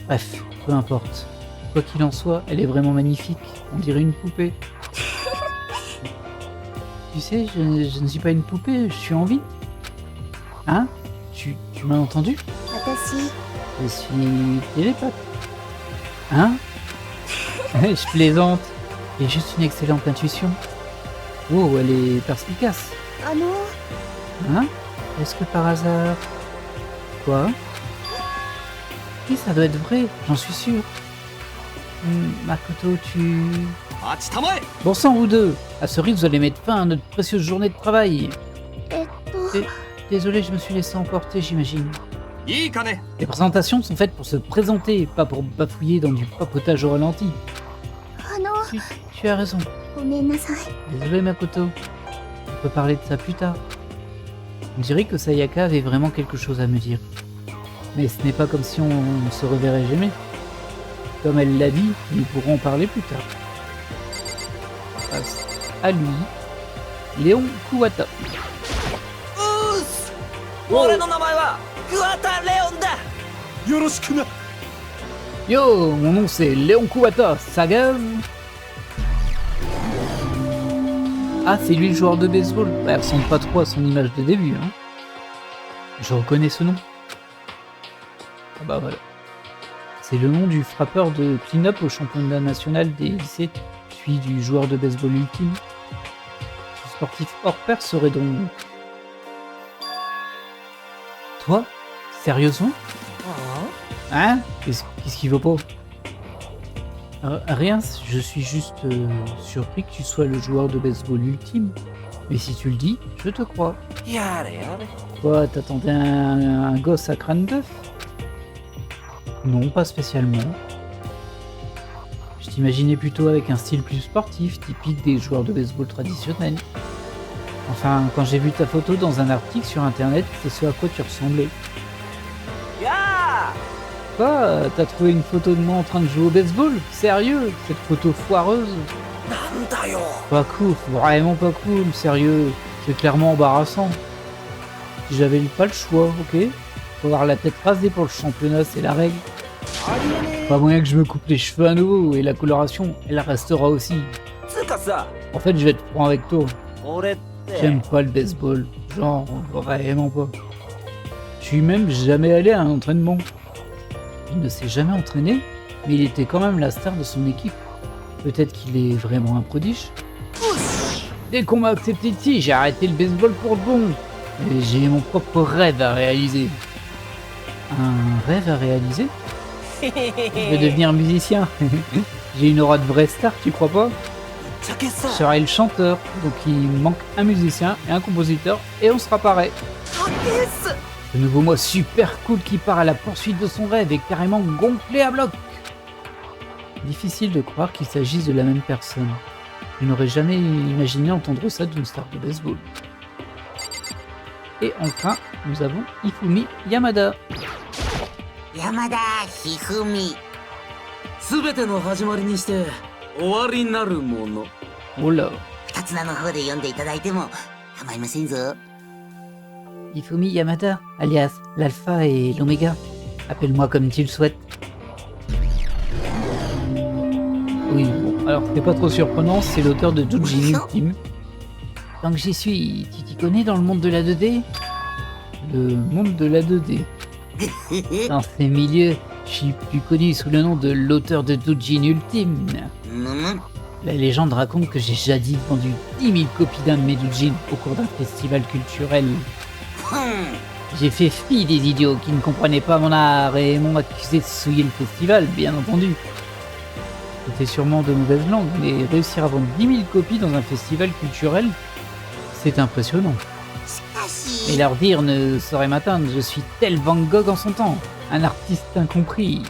Speaker 1: Bref, peu importe. Quoi qu'il en soit, elle est vraiment magnifique. On dirait une poupée. Tu sais, je ne suis pas une poupée, je suis en vie. Hein? Tu m'as entendu?
Speaker 7: 私
Speaker 1: Je suis télépathe. Hein? Je plaisante. J'ai juste une excellente intuition. Wow, elle est perspicace.
Speaker 7: あの
Speaker 1: Hein? Est-ce que par hasard... Quoi? Oui, ça doit être vrai, j'en suis sûr. Makoto, tu...
Speaker 6: 待ちたまえ
Speaker 1: Bon sang, vous deux! À ce rythme, vous allez mettre fin à notre précieuse journée de travail.
Speaker 7: えっと
Speaker 1: Désolé, je me suis laissé emporter, j'imagine.
Speaker 6: いいかね
Speaker 1: Les présentations sont faites pour se présenter, pas pour bafouiller dans du papotage au ralenti.
Speaker 7: あの
Speaker 1: Tu as raison.
Speaker 7: ごめんなさい
Speaker 1: Désolé, Makoto. On peut parler de ça plus tard. On dirait que Sayaka avait vraiment quelque chose à me dire. Mais ce n'est pas comme si on ne se reverrait jamais. Comme elle l'a dit, nous pourrons en parler plus tard. On passe à lui, Léon Kuwata.
Speaker 3: 俺の名前は桑田レオンだよろしくな
Speaker 1: Yo, mon nom c'est Léon Kuwata, Sagaz. Ah, c'est lui le joueur de baseball. Bah, elle ressemble pas trop à son image de début. Hein. Je reconnais ce nom. Ah bah voilà. C'est le nom du frappeur de clean-up au championnat national des lycées, puis du joueur de baseball ultime. Ce sportif hors pair serait donc... Toi? Sérieusement? Hein? Qu'est-ce qui vaut pas? Rien, je suis juste surpris que tu sois le joueur de baseball ultime. Mais si tu le dis, je te crois.
Speaker 3: やれやれ
Speaker 1: Quoi, t'attendais un gosse à crâne d'œuf? Non, pas spécialement. Je t'imaginais plutôt avec un style plus sportif, typique des joueurs de baseball traditionnels. Enfin, quand j'ai vu ta photo dans un article sur internet, c'est ce à quoi tu ressemblais.
Speaker 3: や
Speaker 1: Quoi, t'as trouvé une photo de moi en train de jouer au baseball? Sérieux? Cette photo foireuse?
Speaker 3: ーなんだよ
Speaker 1: Pas cool, vraiment pas cool, sérieux. C'est clairement embarrassant. Si j'avais pas le choix, ok? Faut avoir la tête rasée pour le championnat, c'est la règle.
Speaker 3: ありえね
Speaker 1: Pas moyen que je me coupe les cheveux à nouveau, et la coloration, elle restera aussi.
Speaker 3: えつうかさ
Speaker 1: En fait, je vais être franc avec toi.
Speaker 3: 俺って
Speaker 1: J'aime pas le baseball. Genre, vraiment pas. Je suis même jamais allé à un entraînement. Il ne s'est jamais entraîné, mais il était quand même la star de son équipe. Peut-être qu'il est vraiment un prodige. Dès qu'on m'a accepté ici, j'ai arrêté le baseball pour de bon. Et j'ai mon propre rêve à réaliser. Un rêve à réaliser? Je vais devenir musicien. J'ai une aura de vraie star, tu crois pas?
Speaker 3: ぶっちゃけ
Speaker 1: Je
Speaker 3: さ
Speaker 1: serai le chanteur, donc il manque un musicien et un compositeur, et on sera pareil.
Speaker 3: たけっす
Speaker 1: Le nouveau moi super cool qui part à la poursuite de son rêve est carrément gonflé à bloc. Difficile de croire qu'il s'agisse de la même personne. Je n'aurais jamais imaginé entendre ça d'une star de baseball. Et enfin, nous avons Ifumi Yamada.
Speaker 5: 山田ひふみ。
Speaker 3: 全ての始まりにして終わりなるもの
Speaker 1: Oh là,
Speaker 5: 二つ名の方で読んでいただいても構いませんぞ。
Speaker 1: Ifumi Yamada, alias l'alpha et l'oméga. Appelle-moi comme tu le souhaites. Oui, bon, alors c'est pas trop surprenant, c'est l'auteur de Doujin Ultime. Tant que j'y suis, tu t'y connais dans le monde de la 2D? Le monde de la 2D. Dans ces milieux, je suis plus connu sous le nom de l'auteur de Doujin Ultime.
Speaker 5: むむ。
Speaker 1: La légende raconte que j'ai jadis vendu 10 000 copies d'un de mes doujins au cours d'un festival culturel.
Speaker 5: ふん。
Speaker 1: J'ai fait fi des idiots qui ne comprenaient pas mon art et m'ont accusé de souiller le festival, bien entendu. C'était sûrement de mauvaise langue, mais réussir à vendre 10 000 copies dans un festival culturel, c'est impressionnant.
Speaker 5: しか
Speaker 1: Et
Speaker 5: し。
Speaker 1: leur dire ne saurait m'atteindre, je suis tel Van Gogh en son temps, un artiste incompris.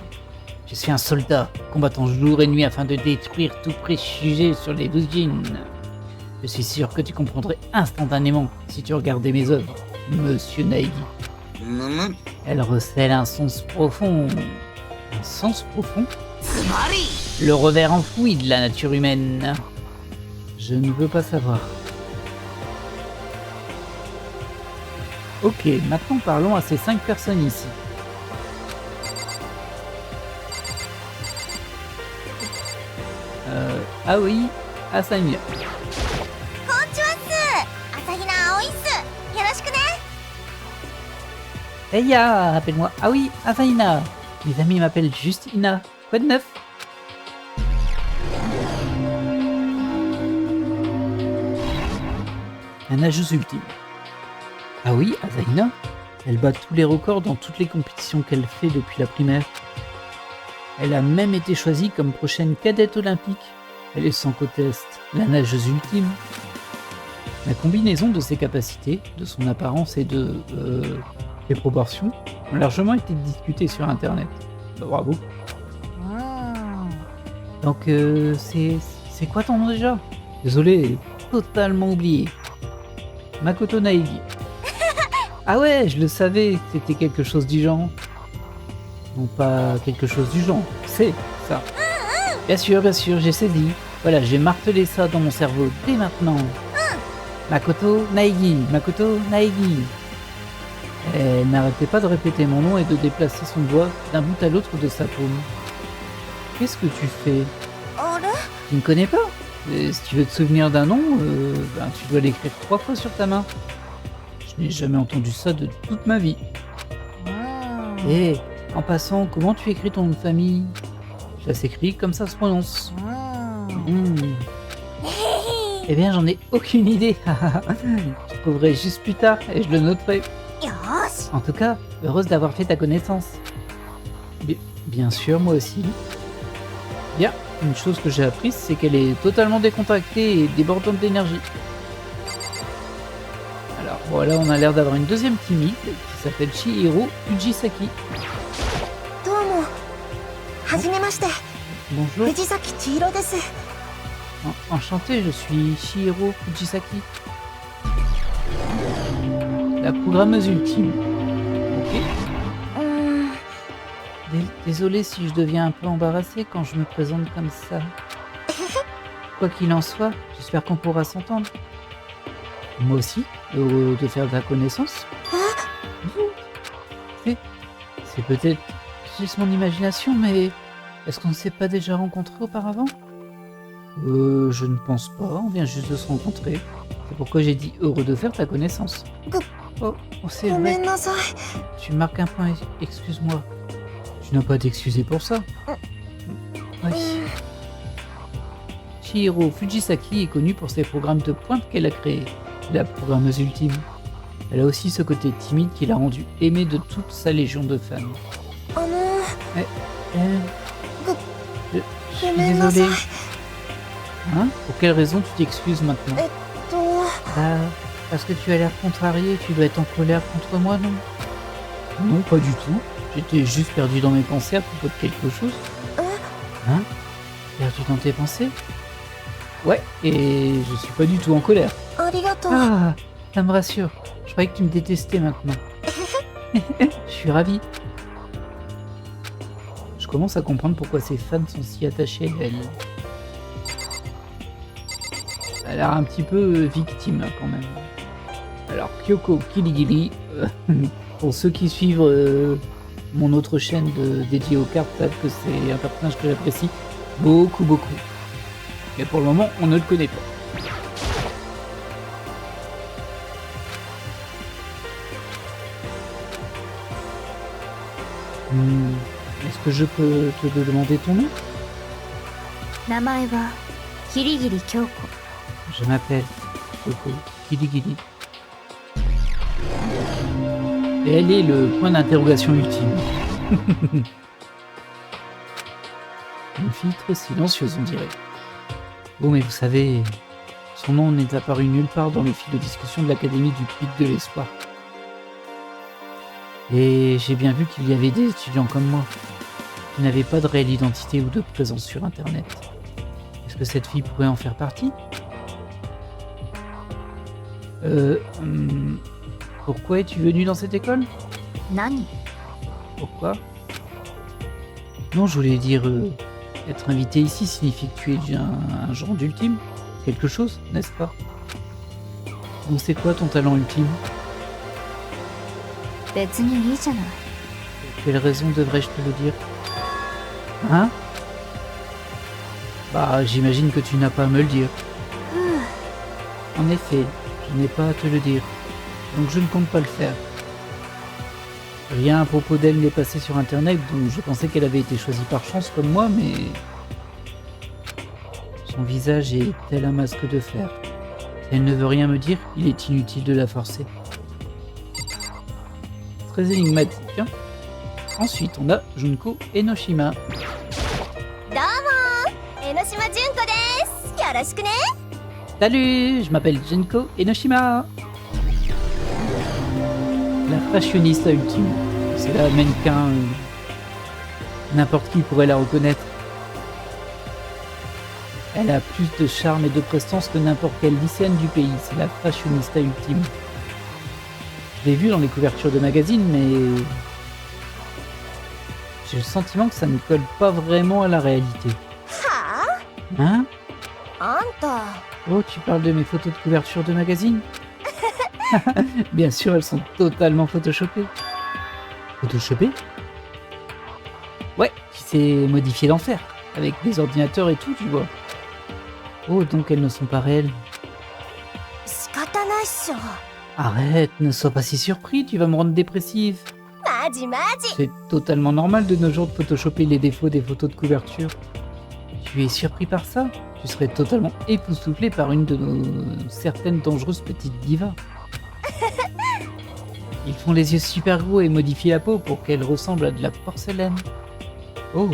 Speaker 1: Je suis un soldat, combattant jour et nuit afin de détruire tout préjugé sur les doujins. Je suis sûr que tu comprendrais instantanément si tu regardais mes œuvres, Monsieur Naegi.
Speaker 5: むむ。
Speaker 1: Elle recèle un sens profond. Un sens profond?
Speaker 5: つまり。
Speaker 1: Le revers enfoui de la nature humaine. Je ne veux pas savoir. Ok, maintenant parlons à ces 5 personnes ici. Aoi Asamiya.
Speaker 4: こんちはっす。朝比奈葵っす。よろしくね。
Speaker 1: Hey ya, appelle-moi Aoi Asaina. Mes amis m'appellent juste Ina. Quoi de neuf? La nageuse ultime. Aoi Asaina, elle bat tous les records dans toutes les compétitions qu'elle fait depuis la primaire. Elle a même été choisie comme prochaine cadette olympique. Elle est sans conteste la nageuse ultime. La combinaison de ses capacités, de son apparence et de ses proportions ont largement été discutées sur internet. Bah, bravo. Donc c'est quoi ton nom déjà? Désolé, totalement oublié. Makoto Naegi. Ah ouais, je le savais, c'était quelque chose du genre. Non pas quelque chose du genre, c'est ça. Bien sûr, j'ai saisi. Voilà, j'ai martelé ça dans mon cerveau dès maintenant. Makoto Naegi, Makoto Naegi. Elle n'arrêtait pas de répéter mon nom et de déplacer son doigt d'un bout à l'autre de sa paume. Qu'est-ce que tu fais?
Speaker 4: あれ
Speaker 1: Tu ne connais pas? Si tu veux te souvenir d'un nom, tu dois l'écrire 3 fois sur ta main. Je n'ai jamais entendu ça de toute ma vie. Eh, En passant, comment tu écris ton nom de famille? Ça s'écrit comme ça se prononce. Eh bien, j'en ai aucune idée. Je trouverai juste plus tard et je le noterai.
Speaker 4: よーし。
Speaker 1: En tout cas, heureuse d'avoir fait ta connaissance. Bien sûr, moi aussi. Bien, une chose que j'ai apprise, c'est qu'elle est totalement décontractée et débordante d'énergie. Alors, voilà, on a l'air d'avoir une deuxième timide qui s'appelle Chihiro Fujisaki.
Speaker 4: どうも。はじめまして。
Speaker 1: Bonjour,
Speaker 4: 藤崎千尋です。
Speaker 1: enchanté, je suis Chihiro Fujisaki. La programmeuse ultime. Ok.
Speaker 4: うーん。
Speaker 1: Désolé si je deviens un peu embarrassé quand je me présente comme ça. Quoi qu'il en soit, j'espère qu'on pourra s'entendre. Moi aussi, heureux de faire ta connaissance. C'est peut-être juste mon imagination, mais est-ce qu'on ne s'est pas déjà rencontrés auparavant? Je ne pense pas, on vient juste de se rencontrer. C'est pourquoi j'ai dit heureux de faire ta connaissance. Oh, c'est
Speaker 4: ごめ
Speaker 1: vrai,
Speaker 4: んなさい。
Speaker 1: tu marques un point, excuse-moi. Tu n'as pas à t'excuser pour ça. Oui. Chihiro Fujisaki est connue pour ses programmes de pointe qu'elle a créés, la programmeuse ultime. Elle a aussi ce côté timide qui l'a rendue aimée de toute sa légion de fans.
Speaker 4: あのー、
Speaker 1: Je
Speaker 4: ご
Speaker 1: suis
Speaker 4: めんなさい。
Speaker 1: désolé. Hein? Pour quelle raison tu t'excuses maintenant?
Speaker 4: と、
Speaker 1: Bah, parce que tu as l'air contrarié, tu dois être en colère contre moi, non? Non, pas du tout. J'étais juste perdu dans mes pensées à propos de quelque chose. Hein? Perdu dans tes pensées? Ouais, et je suis pas du tout en colère.
Speaker 4: ありがとう。
Speaker 1: Ah, ça me rassure. Je croyais que tu me détestais maintenant. Je suis ravi. Je commence à comprendre pourquoi ses fans sont si attachés à elle. Elle a l'air un petit peu victime là, quand même. Alors Kyoko Kirigiri, pour ceux qui suivent mon autre chaîne dédiée aux cartes, savent que c'est un personnage que j'apprécie beaucoup. Mais pour le moment, on ne le connaît pas. Est-ce que je peux te demander ton nom?
Speaker 7: 名前は桐桐京子。
Speaker 1: Je m'appelle Kyoko Kirigiri. Et elle est le point d'interrogation ultime. Une fille très silencieuse, on dirait. Bon, mais vous savez, son nom n'est apparu nulle part dans le fil de discussion de l'Académie du Pic de l'Espoir. Et j'ai bien vu qu'il y avait des étudiants comme moi qui n'avaient pas de réelle identité ou de présence sur Internet. Est-ce que cette fille pourrait en faire partie? Pourquoi es-tu venu dans cette école?
Speaker 7: 何？
Speaker 1: Pourquoi? Non, je voulais dire, être invité ici signifie que tu es un genre d'ultime. Quelque chose, n'est-ce pas? Donc c'est quoi ton talent ultime?
Speaker 7: 別にいいじゃない。
Speaker 1: Pour quelle raison devrais-je te le dire? Hein? Bah, j'imagine que tu n'as pas à me le dire. En effet, je n'ai pas à te le dire. Donc je ne compte pas le faire. Rien à propos d'elle n'est passé sur internet, donc je pensais qu'elle avait été choisie par chance comme moi, mais... Son visage est tel un masque de fer. Si elle ne veut rien me dire, il est inutile de la forcer. Très énigmatique, hein. Ensuite, on a Junko Enoshima.
Speaker 4: どうもー、江ノ島純子です。よろしくね。
Speaker 1: Salut, je m'appelle Junko Enoshima. La fashionista ultime. C'est la mannequin. N'importe qui pourrait la reconnaître. Elle a plus de charme et de prestance que n'importe quelle lycéenne du pays. C'est la fashionista ultime. Je l'ai vue dans les couvertures de magazines, mais... j'ai le sentiment que ça ne colle pas vraiment à la réalité.
Speaker 4: は
Speaker 1: Hein?
Speaker 4: あ、あんた。
Speaker 1: Oh, tu parles de mes photos de couverture de magazine? Bien sûr, elles sont totalement photoshopées. Photoshopées? Ouais, qui s'est modifié l'enfer, avec des ordinateurs et tout, tu vois. Oh, donc elles ne sont pas réelles.
Speaker 4: 仕方ないっしょ。
Speaker 1: Arrête, ne sois pas si surpris, tu vas me rendre dépressive.
Speaker 4: 何
Speaker 7: マジマジ。
Speaker 1: C'est totalement normal de nos jours de photoshopper les défauts des photos de couverture. Tu es surpris par ça? Tu serais totalement époustouflé par une de nos certaines dangereuses petites divas. Ils font les yeux super gros et modifient la peau pour qu'elle ressemble à de la porcelaine. Oh,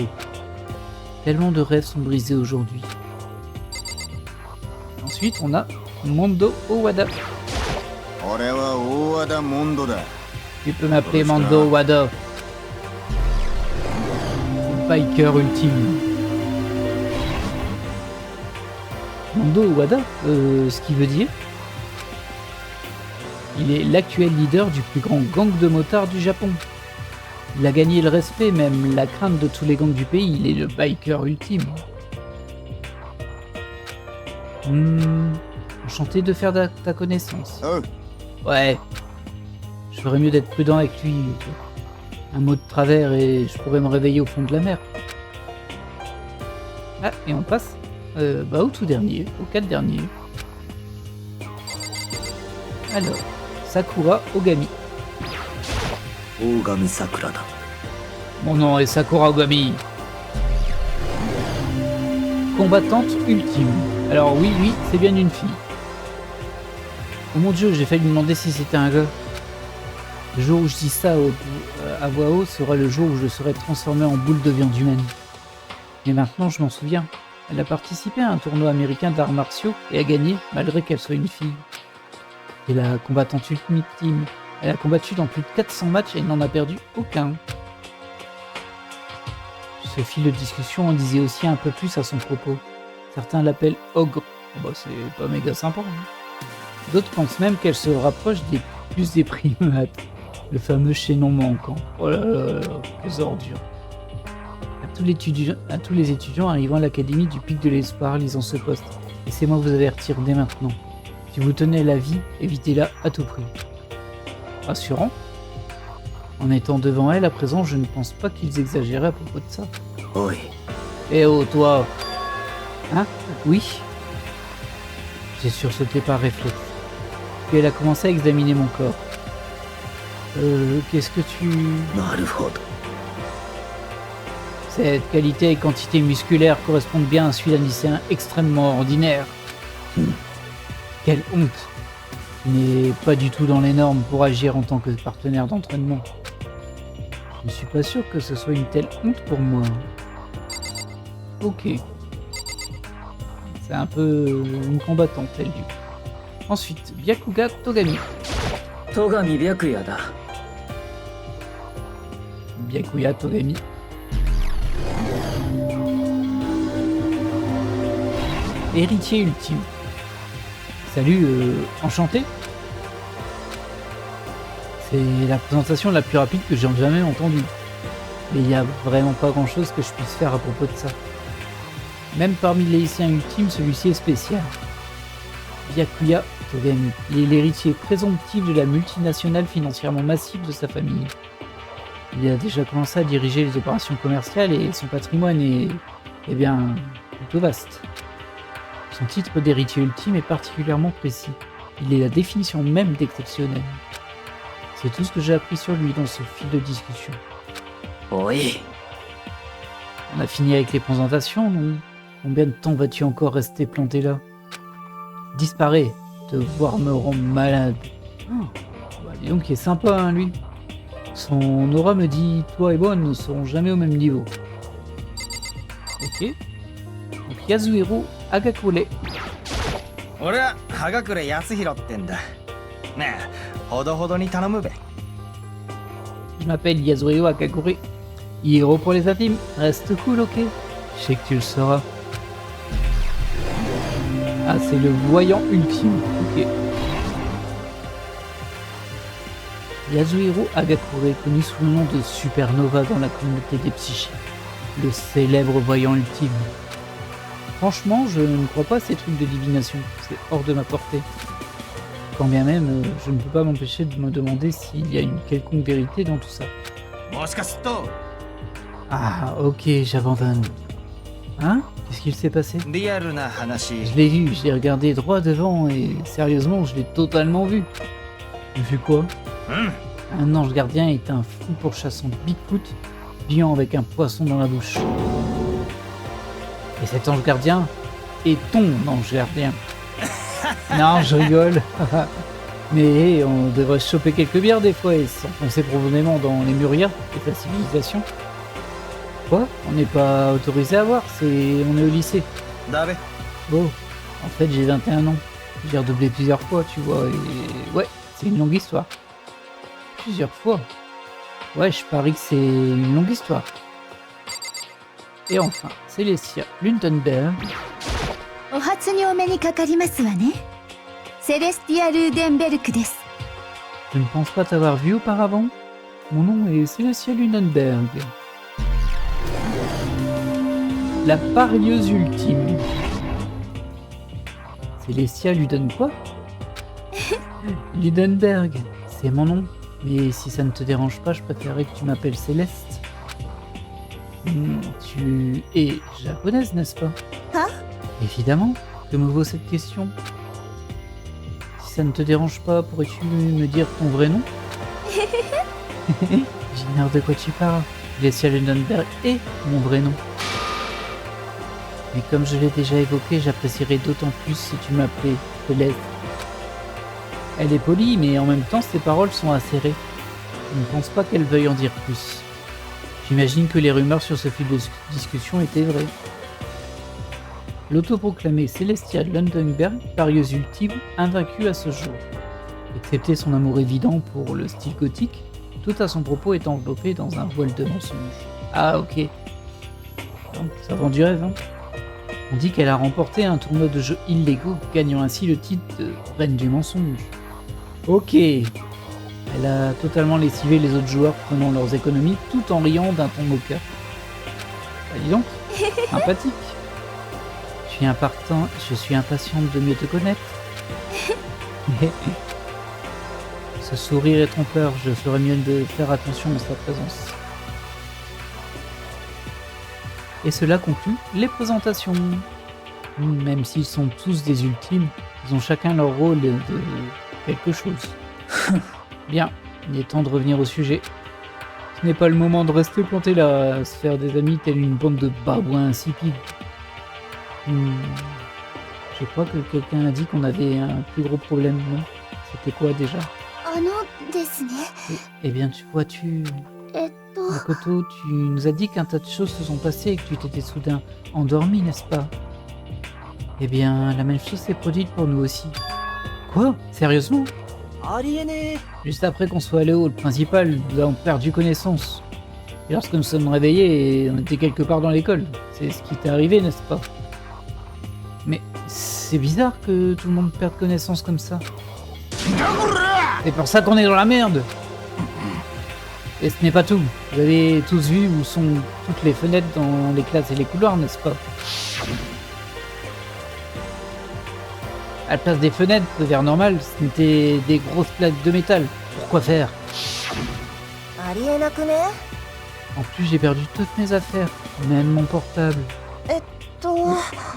Speaker 1: tellement de rêves sont brisés aujourd'hui. Ensuite, on a Mondo Owada.
Speaker 8: 俺は大和田モンドだ。
Speaker 1: Tu peux m'appeler Mondo Owada. Biker ultime. Mondo Owada, ce qui veut dire... Il est l'actuel leader du plus grand gang de motards du Japon. Il a gagné le respect, même la crainte de tous les gangs du pays. Il est le biker ultime. Enchanté de faire ta connaissance. Ouais. Je ferais mieux d'être prudent avec lui. Un mot de travers et je pourrais me réveiller au fond de la mer. Ah, et on passe au tout dernier, au 4 dernier. Alors, Sakura Ogami.
Speaker 3: Ogami Sakura だ。
Speaker 1: Mon nom est Sakura Ogami. Combattante ultime. Alors oui, c'est bien une fille. Oh mon dieu, j'ai failli me demander si c'était un gars. Le jour où je dis ça à voix haute sera le jour où je serai transformé en boule de viande humaine. Mais maintenant, je m'en souviens. Elle a participé à un tournoi américain d'arts martiaux et a gagné, malgré qu'elle soit une fille. Et la combattante ultime. Elle a combattu dans plus de 400 matchs et elle n'en a perdu aucun. Ce fil de discussion en disait aussi un peu plus à son propos. Certains l'appellent ogre. Bah, c'est pas méga sympa. Hein. D'autres pensent même qu'elle se rapproche des plus des primates. Le fameux chaînon manquant. Oh là là là, quelles ordures. À tous les étudiants arrivant à l'académie du Pic de l'Espoir lisant ce poste. Laissez-moi vous avertir dès maintenant. Si vous tenez à la vie, évitez-la à tout prix. Rassurant. En étant devant elle à présent, je ne pense pas qu'ils exagéraient à propos de ça.
Speaker 3: Oi.
Speaker 1: Eh oh, toi. Hein? Oui. J'ai sursauté par réflexe. Puis elle a commencé à examiner mon corps. Qu'est-ce que tu...
Speaker 3: なるほど。
Speaker 1: Cette qualité et quantité musculaire correspondent bien à celui d'un lycéen extrêmement ordinaire. Quelle honte. Il n'est pas du tout dans les normes pour agir en tant que partenaire d'entraînement. Je ne suis pas sûr que ce soit une telle honte pour moi. Ok. C'est un peu une combattante, elle, du coup. Ensuite, Byakuga Togami.
Speaker 3: 戸上白夜だ。
Speaker 1: Byakuya Togami. Héritier ultime. Salut, enchanté. C'est la présentation la plus rapide que j'ai jamais entendue. Mais il n'y a vraiment pas grand chose que je puisse faire à propos de ça. Même parmi les lycéens ultimes, celui-ci est spécial. Byakuya Togami. Il est l'héritier présomptif de la multinationale financièrement massive de sa famille. Il a déjà commencé à diriger les opérations commerciales et son patrimoine est, eh bien, plutôt vaste. Son titre d'héritier ultime est particulièrement précis. Il est la définition même d'exceptionnel. C'est tout ce que j'ai appris sur lui dans ce fil de discussion.
Speaker 3: Oi.
Speaker 1: On a fini avec les présentations, non? Combien de temps vas-tu encore rester planté là? Disparais. Te voir me rend malade. Oh, bah dis donc, il est sympa, hein, lui. Son aura me dit, toi et moi ne serons jamais au même niveau. Ok. Donc Yasuhiro Agakure.
Speaker 9: 俺は羽隠康弘ってんだ。ねえ、ほどほどに頼むべ。
Speaker 1: Je m'appelle Yasuhiro Agakure. Hiro pour les intimes. Reste cool, ok? Je sais que tu le sauras. Ah, c'est le voyant ultime. Ok. Yasuhiro Agakure, connu sous le nom de Supernova dans la communauté des psychiques. Le célèbre voyant ultime. Franchement, je ne crois pas à ces trucs de divination. C'est hors de ma portée. Quand bien même, je ne peux pas m'empêcher de me demander s'il y a une quelconque vérité dans tout ça.
Speaker 9: もしかすると
Speaker 1: Ah, ok, j'abandonne. Hein? Qu'est-ce qu'il s'est passé?
Speaker 9: リアルな話。
Speaker 1: Je l'ai vu, je l'ai regardé droit devant et sérieusement, je l'ai totalement vu. J'ai vu quoi?
Speaker 9: うん。
Speaker 1: Un ange gardien est un fou pourchassant Bigfoot vivant avec un poisson dans la bouche. Et cet ange gardien est ton ange gardien. Non, je rigole. Mais on devrait se choper quelques bières des fois et s'enfoncer profondément dans les murières de la civilisation. Quoi? On n'est pas autorisé à voir, on est au lycée.
Speaker 9: Dabe.
Speaker 1: Oh, en fait j'ai 21 ans. J'ai redoublé plusieurs fois, tu vois, et ouais, c'est une longue histoire. Plusieurs fois. Ouais, je parie que c'est une longue histoire. Et enfin, Célestia Lundenberg.
Speaker 7: お初にお目にかかりますわね。セレスティア・ルーデンベルクです。
Speaker 1: Je ne pense pas t'avoir vu auparavant. Mon nom est Célestia Lundenberg. La parieuse ultime. Célestia Luden quoi? Ludenberg, c'est mon nom. Mais si ça ne te dérange pas, je préférerais que tu m'appelles Céleste. Tu es japonaise, n'est-ce pas?
Speaker 4: Hein?
Speaker 1: Évidemment. Que me vaut cette question? Si ça ne te dérange pas, pourrais-tu me dire ton vrai nom? J'ignore de quoi tu parles. Célestia Lundenberg est mon vrai nom. Mais comme je l'ai déjà évoqué, j'apprécierais d'autant plus si tu m'appelais Céleste. Elle est polie, mais en même temps, ses paroles sont acérées. Je ne pense pas qu'elle veuille en dire plus. J'imagine que les rumeurs sur ce fil de discussion étaient vraies. L'autoproclamée Célestia Lundenberg, parieuse ultime, invaincue à ce jour. Excepté son amour évident pour le style gothique, tout à son propos est enveloppé dans un voile de mensonges. Ah ok. Donc, ça vend du rêve, hein. On dit qu'elle a remporté un tournoi de jeux illégaux, gagnant ainsi le titre de Reine du mensonge. Ok. Elle a totalement lessivé les autres joueurs prenant leurs économies tout en riant d'un ton moqueur. Bah dis donc, sympathique. Je suis impatiente de mieux te connaître. Ce sourire est trompeur, je ferais mieux de faire attention à sa présence. Et cela conclut les présentations. Même s'ils sont tous des ultimes, ils ont chacun leur rôle de quelque chose. Bien, il est temps de revenir au sujet. Ce n'est pas le moment de rester planté là, à se faire des amis telle une bande de babouins insipides. Je crois que quelqu'un a dit qu'on avait un plus gros problème, non? C'était quoi déjà?
Speaker 4: あのですね。
Speaker 1: Eh bien, Makoto, tu nous as dit qu'un tas de choses se sont passées et que tu t'étais soudain endormi, n'est-ce pas? Eh bien, la même chose s'est produite pour nous aussi. Quoi? Sérieusement?
Speaker 3: ありえねえ。
Speaker 1: Juste après qu'on soit allé au hall principal, nous avons perdu connaissance. Et lorsque nous sommes réveillés, on était quelque part dans l'école. C'est ce qui t'est arrivé, n'est-ce pas? Mais c'est bizarre que tout le monde perde connaissance comme ça. C'est pour ça qu'on est dans la merde. Et ce n'est pas tout. Vous avez tous vu où sont toutes les fenêtres dans les classes et les couloirs, n'est-ce pas? À la place des fenêtres, de verre normal, c'était des grosses plaques de métal. Pourquoi faire?
Speaker 4: ありえなくね？
Speaker 1: En plus, j'ai perdu toutes mes affaires, même mon portable.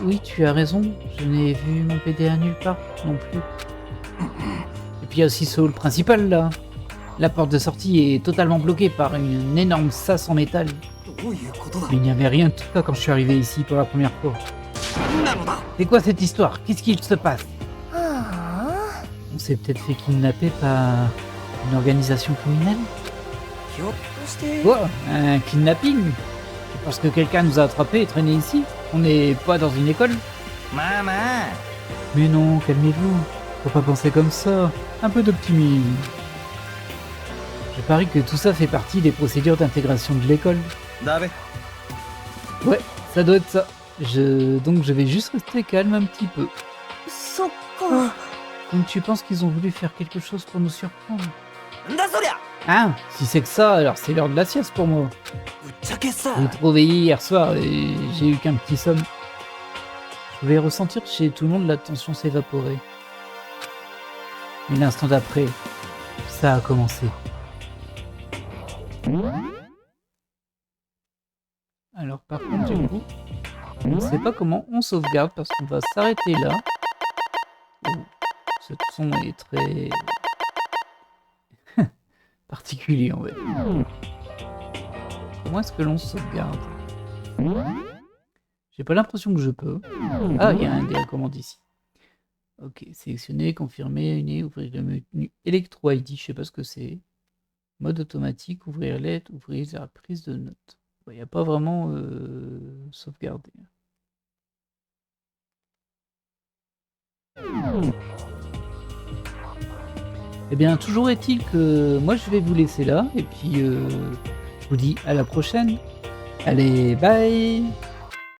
Speaker 1: Oui, tu as raison, je n'ai vu mon PDA nulle part non plus. Et puis il y a aussi ce hall principal là. La porte de sortie est totalement bloquée par une énorme sas en métal. Mais il n'y avait rien de tout ça quand je suis arrivé ici pour la première fois. C'est quoi cette histoire? Qu'est-ce qu'il se passe? On s'est peut-être fait kidnapper par une organisation criminelle?
Speaker 3: ひょっとして。
Speaker 1: Quoi? Un kidnapping? C'est parce que quelqu'un nous a attrapés et traînés ici? On n'est pas dans une école?
Speaker 9: まあまあ。
Speaker 1: Mais non, calmez-vous. Faut pas penser comme ça. Un peu d'optimisme. Je parie que tout ça fait partie des procédures d'intégration de l'école.
Speaker 9: ダベ。
Speaker 1: Ouais, ça doit être ça. Donc je vais juste rester calme un petit peu.
Speaker 4: そっか。
Speaker 1: Donc tu penses qu'ils ont voulu faire quelque chose pour nous surprendre?
Speaker 3: んだそりゃ。
Speaker 1: Ah, si c'est que ça, alors c'est l'heure de la sieste pour moi.
Speaker 3: ぶっちゃけさ。
Speaker 1: J'ai trop veillé hier soir et j'ai eu qu'un petit somme. Je pouvais ressentir chez tout le monde la tension s'évaporer. Mais l'instant d'après, ça a commencé. Alors par contre du coup, on ne sait pas comment on sauvegarde parce qu'on va s'arrêter là. Oh, ce son est très... particulier, on va dire. Comment est-ce que l'on sauvegarde? J'ai pas l'impression que je peux. Ah, il y a un des commandes ici. Ok, sélectionner, confirmer, ouvrir le menu Electro ID, je sais pas ce que c'est. Mode automatique, ouvrir lettre, ouvrir la prise de notes. Il n'y a pas vraiment sauvegarder. Eh bien, toujours est-il que moi je vais vous laisser là, et puis je vous dis à la prochaine. Allez, bye!